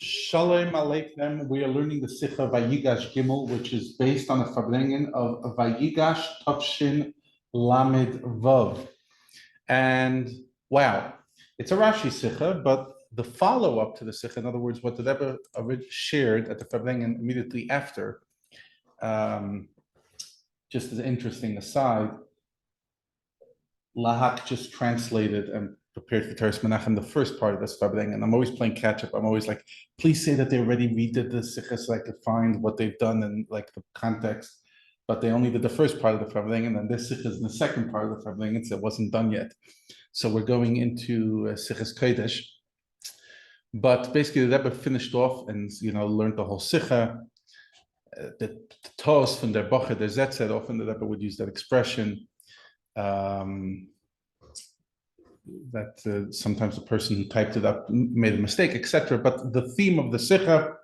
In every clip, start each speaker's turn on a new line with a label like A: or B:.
A: Shalom Aleichem. We are learning the Sicha Vayigash Gimel, which is based on a Farbrengen of Vayigash Tavshin Lamed Vav. And wow, it's a Rashi Sicha, but the follow-up to the Sicha, in other words, what the Rebbe shared at the Farbrengen immediately after, just as an interesting aside, Lahak just translated and prepared for Teres Menachem the first part of this Farbrengen, and I'm always playing catch up. I'm always like, please say that they already redid the Sicha so I could find what they've done and like the context. But they only did the first part of the Farbrengen, and this Sicha is in the second part of the Farbrengen, so it wasn't done yet. So we're going into Sichas Kodesh. But basically, the Rebbe finished off and learned the whole Sicha. The Tos from der Boche, der Zetzer, often the Rebbe would use that expression. That sometimes the person who typed it up made a mistake, etc. But the theme of the Sicha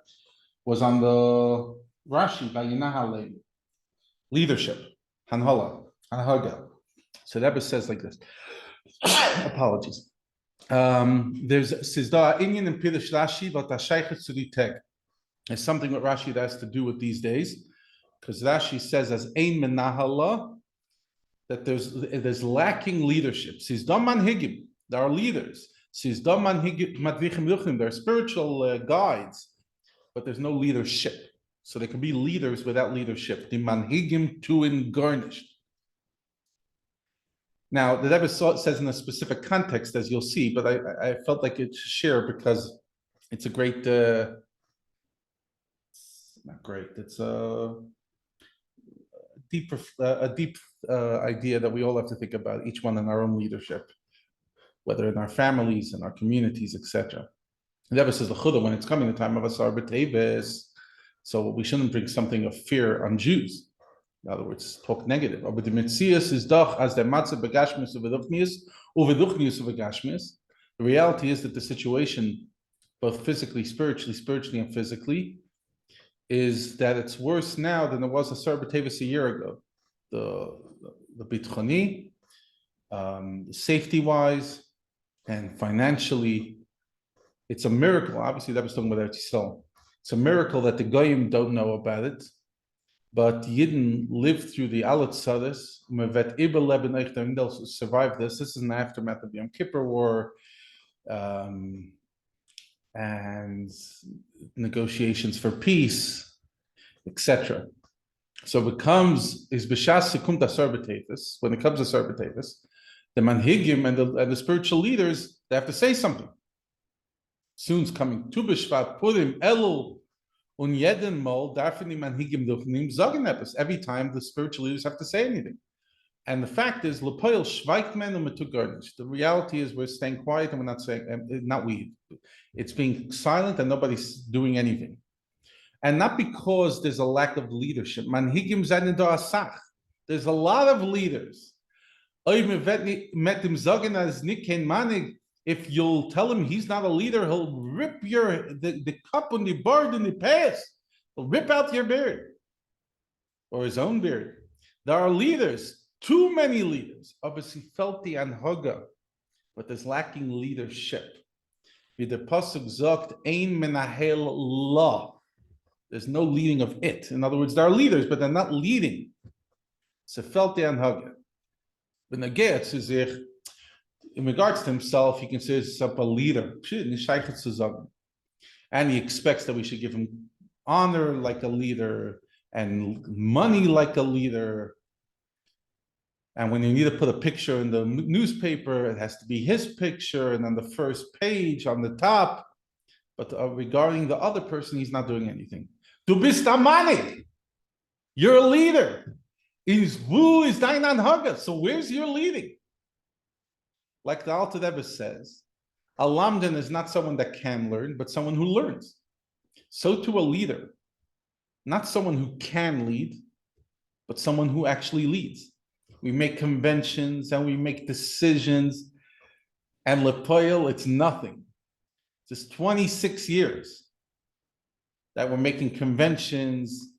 A: was on the Rashi, Vayinahale, leadership, Hanhala, Hanhaga. So the Rebbe says like this. Apologies. There's Sizda Inyan and Pirush Rashi, but Ashaychet Suditeg. It's something what Rashi has to do with these days, because Rashi says as Ein Menahala, that there's lacking leadership. There are leaders. There are spiritual guides, but there's no leadership. So there can be leaders without leadership. The manhigim too garnished. Now, the Rebbe says in a specific context, as you'll see, but I felt like it should share because it's a great, not great, it's a deep idea that we all have to think about, each one in our own leadership, whether in our families, in our communities, etc. The Rebbe says, when it's coming the time of Asar B'Teves, so we shouldn't bring something of fear on Jews. In other words, talk negative. But the Metzias is doch as the matzah begashmis uveduchnius uvegashmis. The reality is that the situation, both physically, spiritually, and physically, is that it's worse now than it was Asar B'Teves a year ago. The bitchoni, safety-wise, and financially, it's a miracle. Obviously, that was talking about Eretz Yisrael. It's a miracle that the Goyim don't know about it, but Yidden lived through the Alat Sadis, they'll survive this. This is an aftermath of the Yom Kippur War, and negotiations for peace, etc. So it comes is b'shas sekumt asar b'tevis. When it comes to asar b'tevis, the manhigim and the spiritual leaders, they have to say something. Soon's coming. Tu b'shvat purim elul unyeden mol darfeni manhigim duchnim zagenepes. Every time the spiritual leaders have to say anything. And the fact is, lepoil shvaikmen umetugarnish. The reality is we're staying quiet and we're not saying, not we. It's being silent and nobody's doing anything. And not because there's a lack of leadership. Manhigim zayin asach. There's a lot of leaders. If you'll tell him he's not a leader, he'll rip the cup on the bird in the pass. He'll rip out your beard. Or his own beard. There are leaders. Too many leaders, obviously felt the anhaga, but there's lacking leadership. With the pasuk zogt ein menahel la. There's no leading of it. In other words, there are leaders, but they're not leading. So felt the anhaga. But in regards to himself, he considers himself a leader, and he expects that we should give him honor like a leader and money like a leader. And when you need to put a picture in the newspaper, it has to be his picture and on the first page on the top. But regarding the other person, he's not doing anything. Du bist amanik. You're a leader. Who is dein Anhaga? So where's your leading? Like the Alter Rebbe says, a lamdan is not someone that can learn, but someone who learns. So to a leader, not someone who can lead, but someone who actually leads. We make conventions and we make decisions, and lepoil, it's nothing. Just 26 years that we're making conventions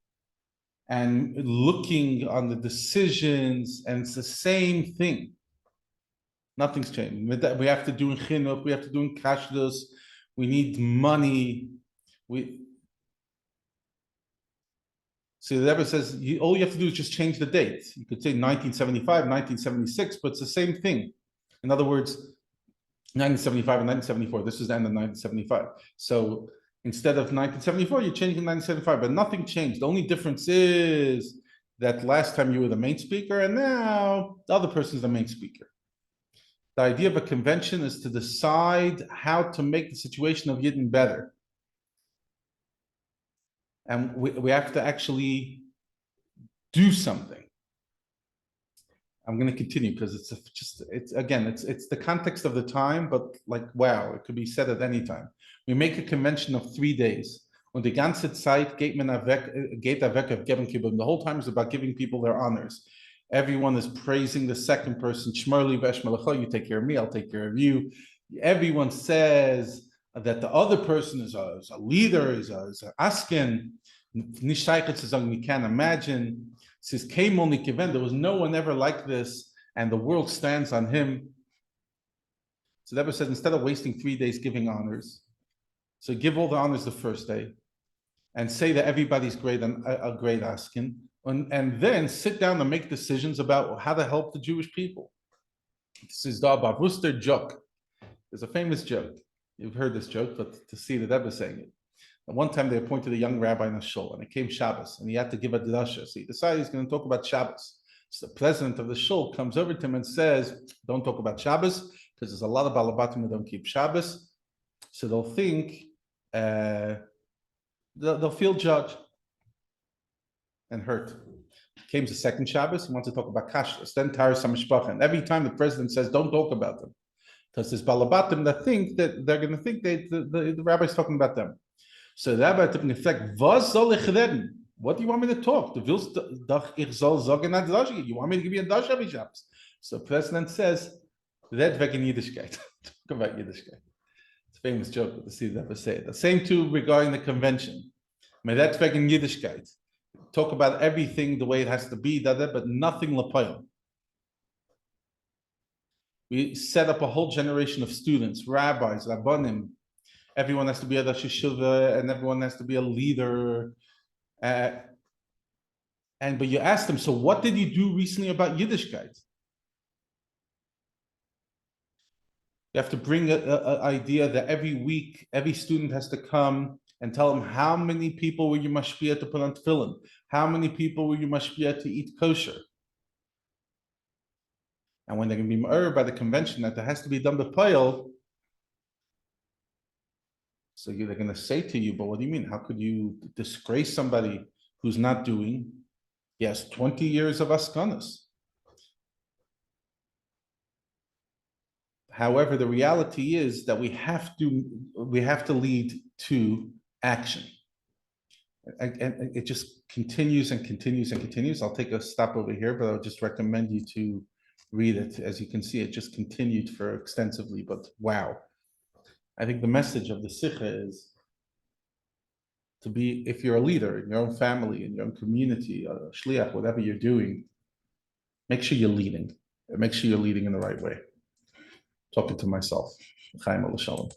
A: and looking on the decisions, and it's the same thing. Nothing's changed. We have to do in chinuch, we have to do in kashrus, we need money, We see the Rebbe says all you have to do is just change the date. You could say 1975, 1976, but it's the same thing. In other words, 1975 and 1974. This is the end of 1975. So instead of 1974, you're changing 1975, but nothing changed. The only difference is that last time you were the main speaker, and now the other person is the main speaker. The idea of a convention is to decide how to make the situation of Yidden better. And we have to actually do something. I'm going to continue because it's the context of the time, but like, wow, it could be said at any time. We make a convention of 3 days. Und die ganze Zeit geht weg of giving people. The whole time is about giving people their honors. Everyone is praising the second person. Shmerli veshmelecha, you take care of me, I'll take care of you. Everyone says that the other person is a leader, is an askin. Nishaykhet says, we can't imagine. Says, there was no one ever like this, and the world stands on him. So that was said, instead of wasting 3 days giving honors, so give all the honors the first day, and say that everybody's great and a great askin, and then sit down and make decisions about how to help the Jewish people. This is the Bavuster joke. There's a famous joke. You've heard this joke, but to see the Rebbe saying it. And one time they appointed a young rabbi in a shul, and it came Shabbos, and he had to give a drasha. So he decided he's going to talk about Shabbos. So the president of the shul comes over to him and says, "Don't talk about Shabbos, because there's a lot of balabatim who don't keep Shabbos. So they'll think, they'll feel judged and hurt." Came the second Shabbos, he wants to talk about kashrus, then Taras HaMishpacha. And every time the president says, "Don't talk about them," because there's balabatim that think that they're going to think the rabbi's talking about them. So the rabbi took an effect. Was soll ich reden? What do you want me to talk? Du willst doch ich soll sagen a drasha. You want me to give you a drasha every Shabbos? So the president says, "Red wegen Yiddishkeit." Talk about Yiddishkeit. It's a famous joke, but to see the Rebbe say it. The same too regarding the convention. Red wegen Yiddishkeit. Talk about everything the way it has to be, but nothing lapayim. We set up a whole generation of students, rabbis, rabbanim. Everyone has to be a Rosh Yeshiva, and everyone has to be a leader. But you ask them, so what did you do recently about Yiddishkeit? You have to bring an idea that every week, every student has to come and tell them how many people were you mashpia to put on tefillin, how many people were you mashpia to eat kosher. And when they're going to be ma'ur by the convention that there has to be done b'poil, so they're going to say to you, but what do you mean? How could you disgrace somebody who's not doing? Yes, 20 years of askanas. However, the reality is that we have to lead to action. And it just continues and continues and continues. I'll take a stop over here, but I would just recommend you to read it. As you can see, it just continued for extensively, but wow. I think the message of the Sicha is to be, if you're a leader in your own family, in your own community, a shliach, whatever you're doing, make sure you're leading. Make sure you're leading in the right way. Talking to myself. Chaim Shalom.